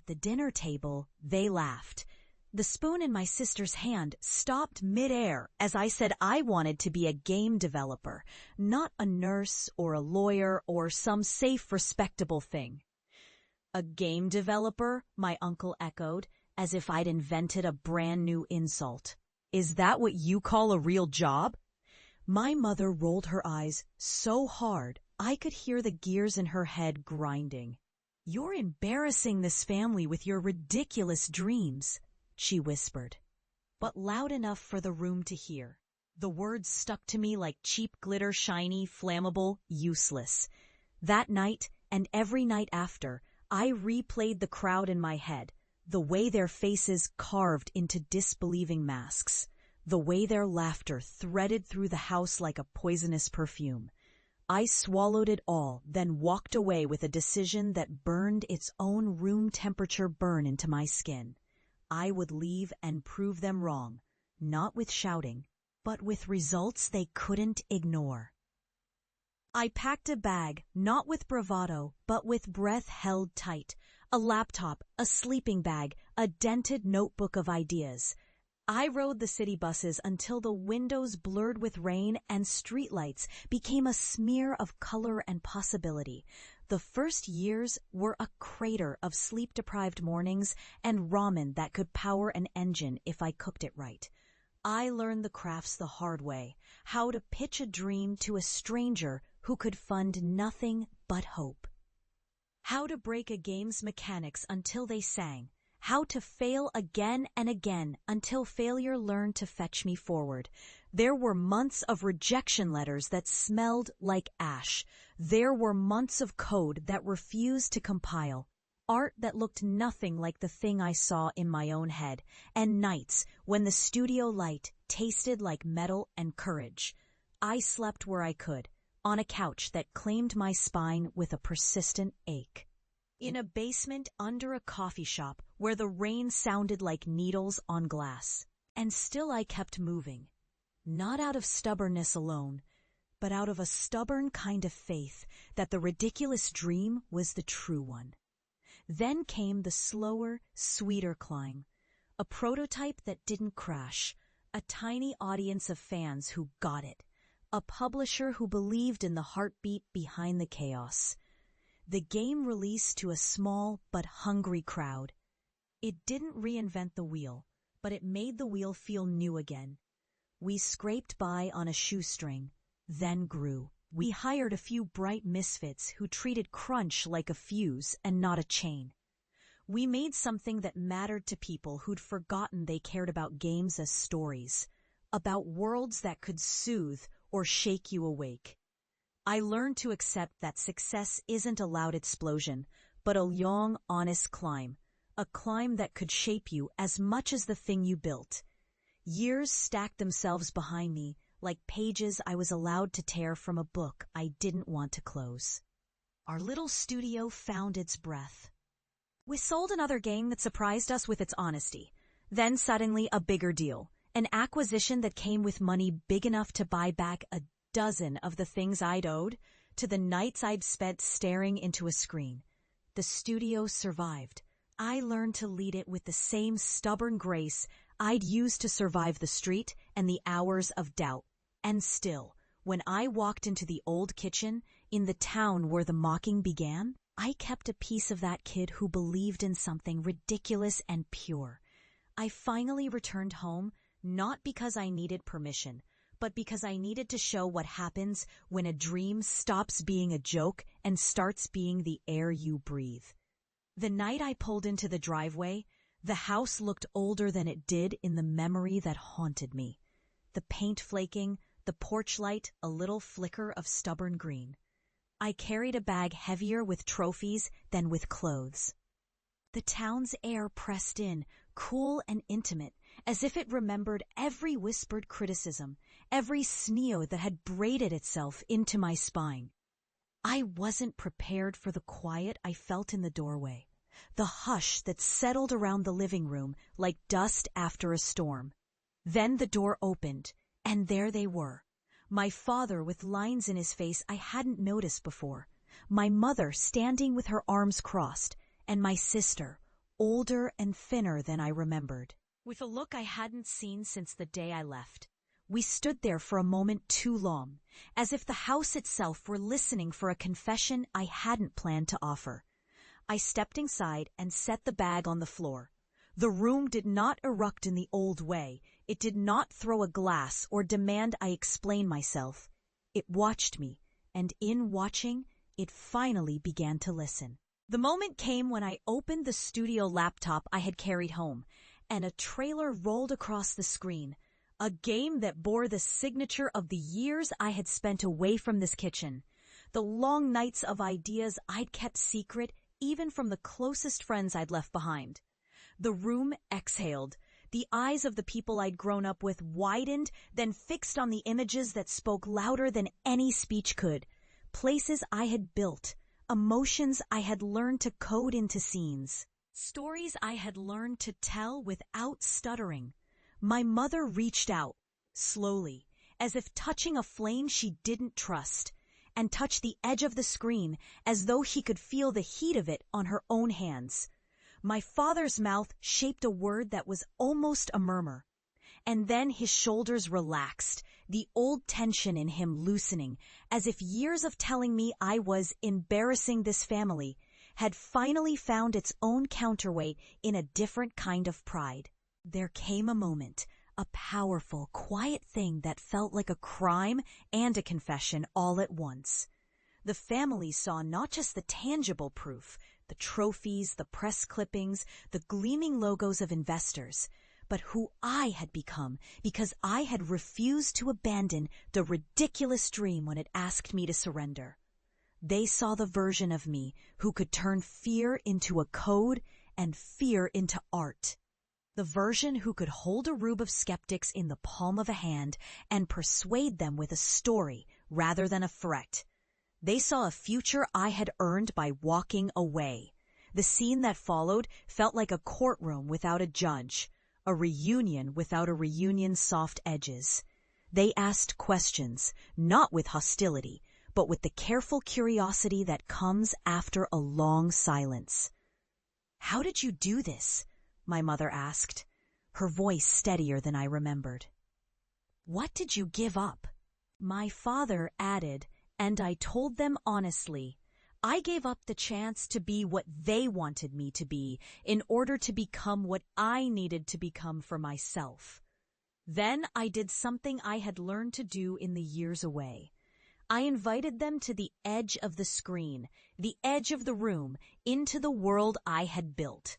At the dinner table, they laughed. The spoon in my sister's hand stopped midair as I said I wanted to be a game developer, not a nurse or a lawyer or some safe, respectable thing. A game developer? My uncle echoed, as if I'd invented a brand new insult. Is that what you call a real job? My mother rolled her eyes so hard I could hear the gears in her head grinding. You're embarrassing this family with your ridiculous dreams, she whispered, but loud enough for the room to hear. The words stuck to me like cheap glitter, shiny, flammable, useless. That night, and every night after, I replayed the crowd in my head, the way their faces carved into disbelieving masks, the way their laughter threaded through the house like a poisonous perfume. I swallowed it all, then walked away with a decision that burned its own room temperature burn into my skin. I would leave and prove them wrong, not with shouting, but with results they couldn't ignore. I packed a bag, not with bravado, but with breath held tight. A laptop, a sleeping bag, a dented notebook of ideas. I rode the city buses until the windows blurred with rain and streetlights became a smear of color and possibility. The first years were a crater of sleep-deprived mornings and ramen that could power an engine if I cooked it right. I learned the crafts the hard way, how to pitch a dream to a stranger who could fund nothing but hope. How to break a game's mechanics until they sang. How to fail again and again until failure learned to fetch me forward. There were months of rejection letters that smelled like ash. There were months of code that refused to compile. Art that looked nothing like the thing I saw in my own head. And nights when the studio light tasted like metal and courage. I slept where I could, on a couch that claimed my spine with a persistent ache. In a basement under a coffee shop where the rain sounded like needles on glass. And still I kept moving. Not out of stubbornness alone, but out of a stubborn kind of faith that the ridiculous dream was the true one. Then came the slower, sweeter climb. A prototype that didn't crash. A tiny audience of fans who got it. A publisher who believed in the heartbeat behind the chaos. The game released to a small but hungry crowd. It didn't reinvent the wheel, but it made the wheel feel new again. We scraped by on a shoestring, then grew. We hired a few bright misfits who treated crunch like a fuse and not a chain. We made something that mattered to people who'd forgotten they cared about games as stories, about worlds that could soothe or shake you awake. I learned to accept that success isn't a loud explosion, but a long, honest climb, a climb that could shape you as much as the thing you built. Years stacked themselves behind me like pages I was allowed to tear from a book I didn't want to close. Our little studio found its breath. We sold another game that surprised us with its honesty. Then suddenly a bigger deal, an acquisition that came with money big enough to buy back a dozen of the things I'd owed, to the nights I'd spent staring into a screen. The studio survived. I learned to lead it with the same stubborn grace I'd used to survive the street and the hours of doubt. And still, when I walked into the old kitchen, in the town where the mocking began, I kept a piece of that kid who believed in something ridiculous and pure. I finally returned home, not because I needed permission, but because I needed to show what happens when a dream stops being a joke and starts being the air you breathe. The night I pulled into the driveway, the house looked older than it did in the memory that haunted me. The paint flaking, the porch light a little flicker of stubborn green. I carried a bag heavier with trophies than with clothes. The town's air pressed in, cool and intimate, as if it remembered every whispered criticism, every sneo that had braided itself into my spine. I wasn't prepared for the quiet I felt in the doorway, the hush that settled around the living room like dust after a storm. Then the door opened, and there they were. My father with lines in his face I hadn't noticed before, my mother standing with her arms crossed, and my sister, older and thinner than I remembered. With a look I hadn't seen since the day I left. We stood there for a moment too long, as if the house itself were listening for a confession I hadn't planned to offer. I stepped inside and set the bag on the floor. The room did not erupt in the old way. It did not throw a glass or demand I explain myself. It watched me, and in watching, it finally began to listen. The moment came when I opened the studio laptop I had carried home, and a trailer rolled across the screen. A game that bore the signature of the years I had spent away from this kitchen. The long nights of ideas I'd kept secret, even from the closest friends I'd left behind. The room exhaled. The eyes of the people I'd grown up with widened, then fixed on the images that spoke louder than any speech could. Places I had built, emotions I had learned to code into scenes, stories I had learned to tell without stuttering. My mother reached out, slowly, as if touching a flame she didn't trust, and touched the edge of the screen as though he could feel the heat of it on her own hands. My father's mouth shaped a word that was almost a murmur. And then his shoulders relaxed, the old tension in him loosening, as if years of telling me I was embarrassing this family had finally found its own counterweight in a different kind of pride. There came a moment, a powerful, quiet thing that felt like a crime and a confession all at once. The family saw not just the tangible proof, the trophies, the press clippings, the gleaming logos of investors, but who I had become because I had refused to abandon the ridiculous dream when it asked me to surrender. They saw the version of me who could turn fear into a code and fear into art. The version who could hold a room of skeptics in the palm of a hand and persuade them with a story rather than a threat. They saw a future I had earned by walking away. The scene that followed felt like a courtroom without a judge, a reunion without a reunion's soft edges. They asked questions, not with hostility, but with the careful curiosity that comes after a long silence. "How did you do this?" my mother asked, her voice steadier than I remembered. "What did you give up?" My father added, and I told them honestly, I gave up the chance to be what they wanted me to be in order to become what I needed to become for myself. Then I did something I had learned to do in the years away. I invited them to the edge of the screen, the edge of the room, into the world I had built.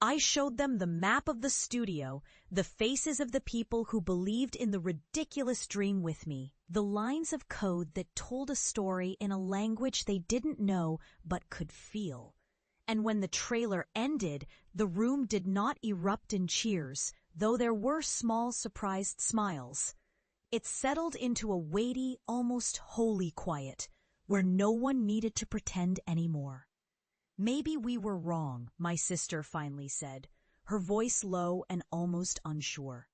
I showed them the map of the studio, the faces of the people who believed in the ridiculous dream with me, the lines of code that told a story in a language they didn't know but could feel. And when the trailer ended, the room did not erupt in cheers, though there were small surprised smiles. It settled into a weighty, almost holy quiet, where no one needed to pretend anymore. "Maybe we were wrong," my sister finally said, her voice low and almost unsure.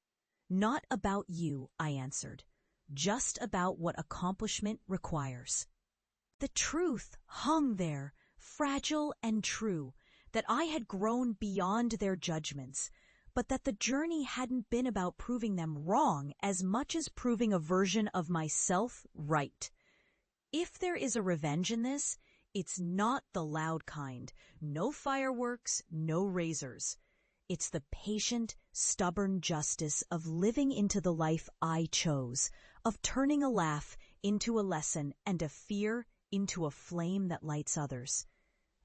"Not about you," I answered, "just about what accomplishment requires." The truth hung there, fragile and true, that I had grown beyond their judgments, but that the journey hadn't been about proving them wrong as much as proving a version of myself right. If there is a revenge in this, it's not the loud kind. No fireworks, no razors. It's the patient, stubborn justice of living into the life I chose, of turning a laugh into a lesson and a fear into a flame that lights others.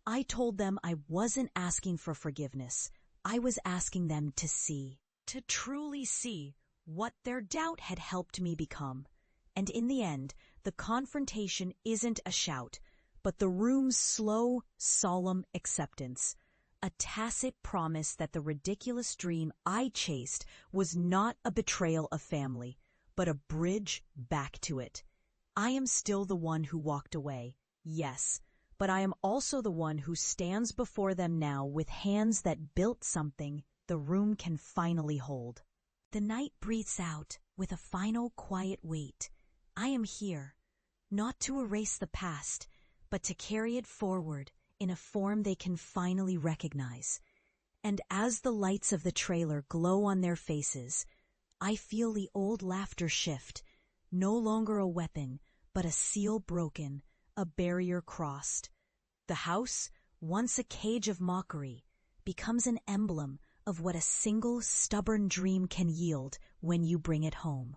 I told them I wasn't asking for forgiveness. I was asking them to see, to truly see what their doubt had helped me become. And in the end, the confrontation isn't a shout, but the room's slow, solemn acceptance, a tacit promise that the ridiculous dream I chased was not a betrayal of family, but a bridge back to it. I am still the one who walked away, yes, but I am also the one who stands before them now with hands that built something the room can finally hold. The night breathes out with a final quiet weight. I am here, not to erase the past, but to carry it forward in a form they can finally recognize. And as the lights of the trailer glow on their faces, I feel the old laughter shift, no longer a weapon, but a seal broken, a barrier crossed. The house, once a cage of mockery, becomes an emblem of what a single stubborn dream can yield when you bring it home.